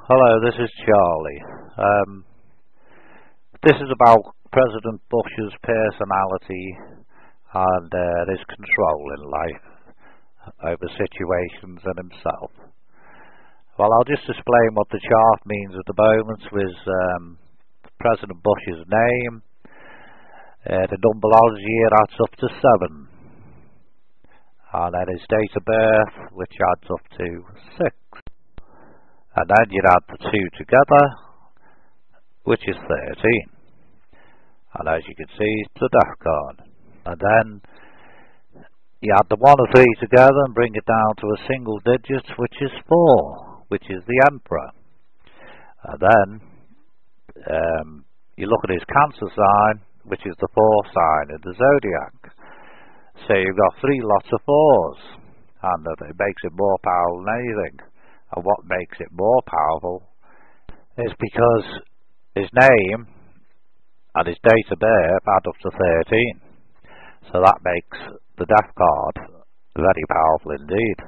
Hello, this is Charlie. This is about President Bush's personality and his control in life over situations and himself. Well, I'll just explain what the chart means at the moment with President Bush's name. The numerology adds up to 7. And then his date of birth, which adds up to 6. And then you'd add the 2 together, which is 13. And as you can see, it's the death card. And then you add the 1 and 3 together and bring it down to a single digit, which is 4, which is the Emperor. And then you look at his Cancer sign, which is the 4th sign in the zodiac. So you've got 3 lots of 4s, and it makes it more powerful than anything. And what makes it more powerful is because his name and his date of birth add up to 13. So that makes the death card very powerful indeed.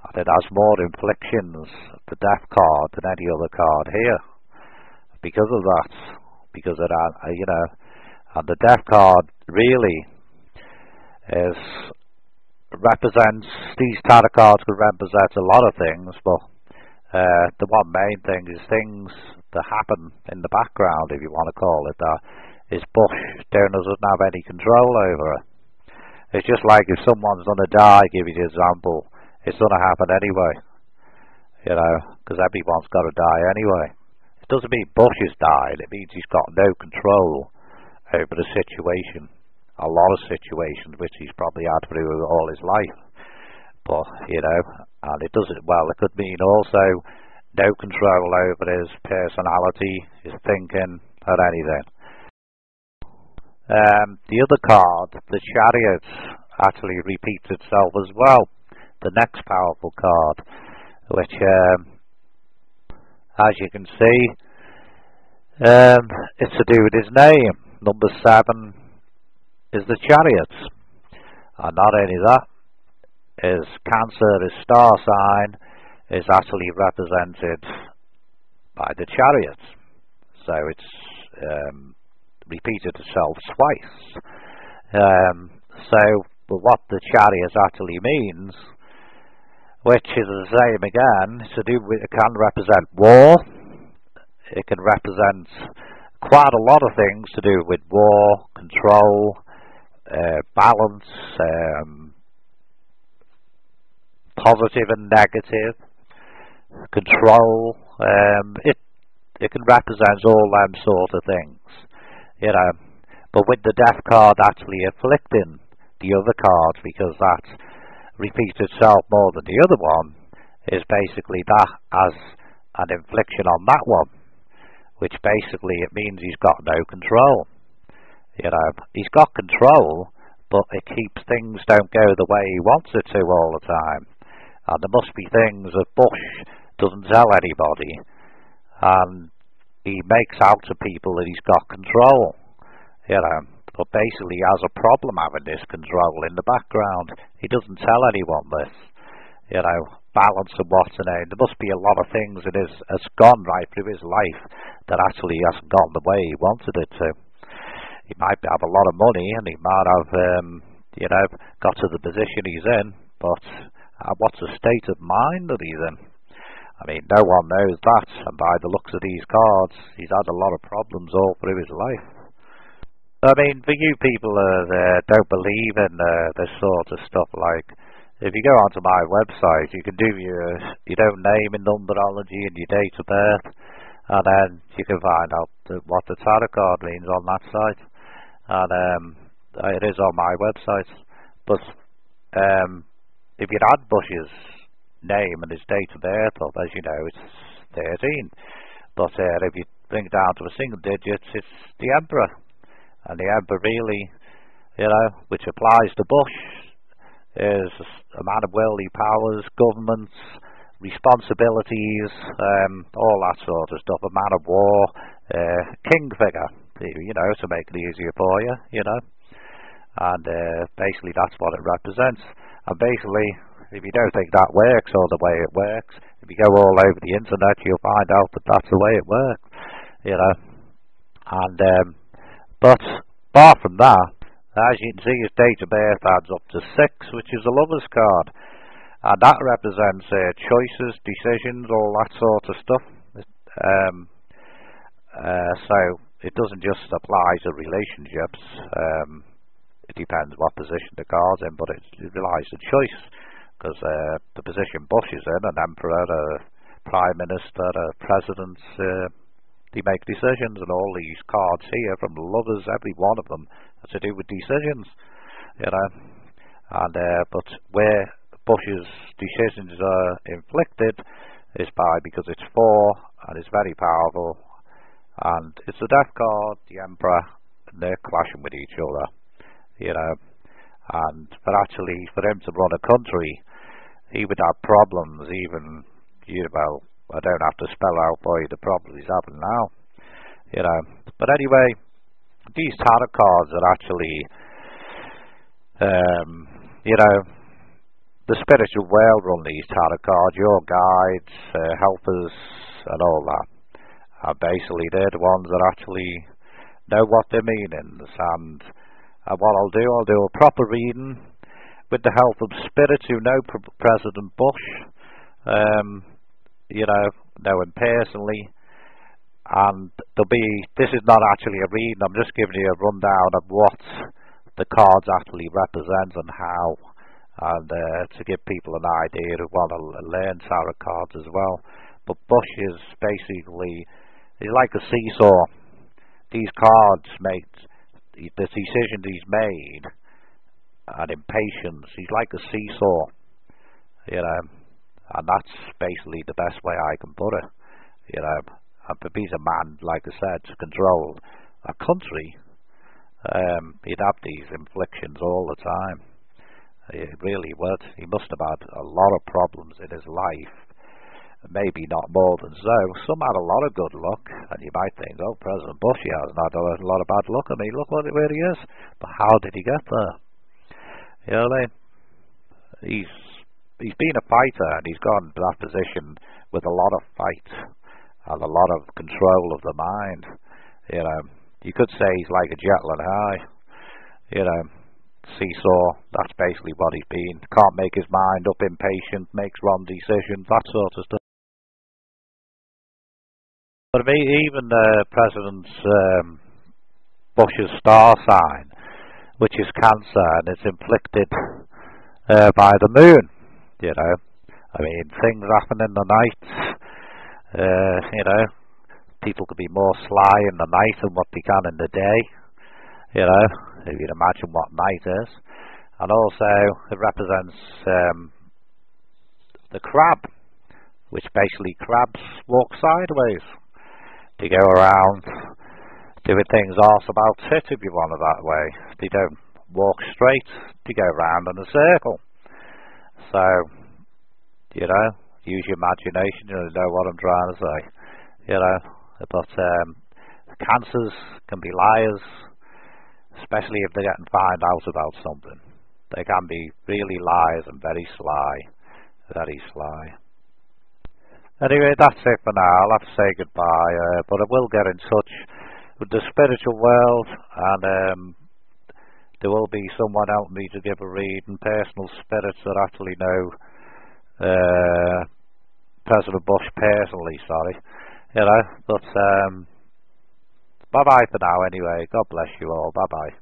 And it has more inflictions, the death card, than any other card here. Because of that. Because of that, and the death card really represents, these tarot cards can represent a lot of things, but the one main thing is things that happen in the background, if you want to call it that, is Bush doesn't have any control over it. It's just like if someone's going to die, give you the example, it's going to happen anyway, because everyone's got to die anyway. It doesn't mean Bush is died, it means he's got no control over the situation. A lot of situations which he's probably had through all his life, but and it doesn't. Well, it could mean also no control over his personality, his thinking, or anything. The other card, the Chariot, actually repeats itself as well. The next powerful card, which, as you can see, it's to do with his name. Number 7. Is the Chariots, and not only that, is Cancer, his star sign, is actually represented by the Chariots, so it's repeated itself twice. But what the Chariots actually means, which is the same again, is to do with, it can represent war, it can represent quite a lot of things to do with war, control, balance, positive and negative, control. It can represent all them sort of things, But with the death card actually afflicting the other cards, because that repeats itself more than the other one, is basically that as an infliction on that one, which basically it means he's got no control. He's got control, but it keeps things don't go the way he wants it to all the time. And there must be things that Bush doesn't tell anybody, and he makes out to people that he's got control, But basically he has a problem having this control in the background. He doesn't tell anyone this, balance and what's the name. There must be a lot of things that has gone right through his life that actually hasn't gone the way he wanted it to. He might have a lot of money, and he might have, got to the position he's in, but what's the state of mind that he's in? I mean, no one knows that, and by the looks of these cards, he's had a lot of problems all through his life. I mean, for you people that don't believe in this sort of stuff, like, if you go onto my website, you can do your own name in numerology and your date of birth, and then you can find out what the tarot card means on that site. And it is on my website. But if you add Bush's name and his date of birth up, as you know, it's 13. But if you bring it down to a single digit, it's the Emperor. And the Emperor really, which applies to Bush, is a man of worldly powers, governments, responsibilities, all that sort of stuff, a man of war, king figure, to make it easier for you, and basically that's what it represents. And basically, If you don't think that works or the way it works, if you go all over the internet, you'll find out that that's the way it works, you know. And but apart from that, as you can see, his date of birth adds up to 6, which is a lover's card, and that represents choices, decisions, all that sort of stuff. So it doesn't just apply to relationships. It depends what position the card's in, but it relies on choice, because the position Bush is in, an emperor, a prime minister, a president, they make decisions, and all these cards here from the lovers, every one of them has to do with decisions, you know. And but where Bush's decisions are inflicted is because it's 4 and it's very powerful, and it's the death card, the emperor, and they're clashing with each other, you know. And for him to run a country, he would have problems, even, you know, I don't have to spell out for you the problems he's having now, you know. But anyway, these tarot cards are actually, you know, the spiritual world run these tarot cards, your guides, helpers, and all that. And basically, they're the ones that actually know what their meanings. And what I'll do a proper reading with the help of spirits who know President Bush. You know him personally, and this is not actually a reading, I'm just giving you a rundown of what the cards actually represent and how, and to give people an idea who want to learn tarot cards as well. But Bush is basically, he's like a seesaw. These cards make the decisions he's made, and impatience, he's like a seesaw, you know. And that's basically the best way I can put it, you know. And if he's a man, like I said, to control a country, he'd have these inflictions all the time. He really would. He must have had a lot of problems in his life, maybe not more than so. Some had a lot of good luck, and you might think, oh, President Bush, he hasn't had a lot of bad luck. I mean, look where he is. But how did he get there? You know what I mean? He's been a fighter, and he's gone to that position with a lot of fight and a lot of control of the mind. You know, you could say he's like a Jekyll and Hyde. You know, seesaw. That's basically what he's been. Can't make his mind up, impatient, makes wrong decisions, that sort of stuff. But even President Bush's star sign, which is Cancer, and it's inflicted by the moon. You know, I mean, things happen in the night. You know, people could be more sly in the night than what they can in the day. You know, if you can imagine what night is. And also, it represents the crab, which basically crabs walk sideways. They go around doing things arse about tit, if you want it that way. They don't walk straight, they go round in a circle. So, you know, use your imagination, you know what I'm trying to say. You know, but cancers can be liars, especially if they're getting found out about something. They can be really liars and very sly. Very sly. Anyway, that's it for now. I'll have to say goodbye, but I will get in touch with the spiritual world, and there will be someone helping me to give a read, and personal spirits that actually know President Bush personally, sorry. You know, but bye bye for now anyway. God bless you all. Bye bye.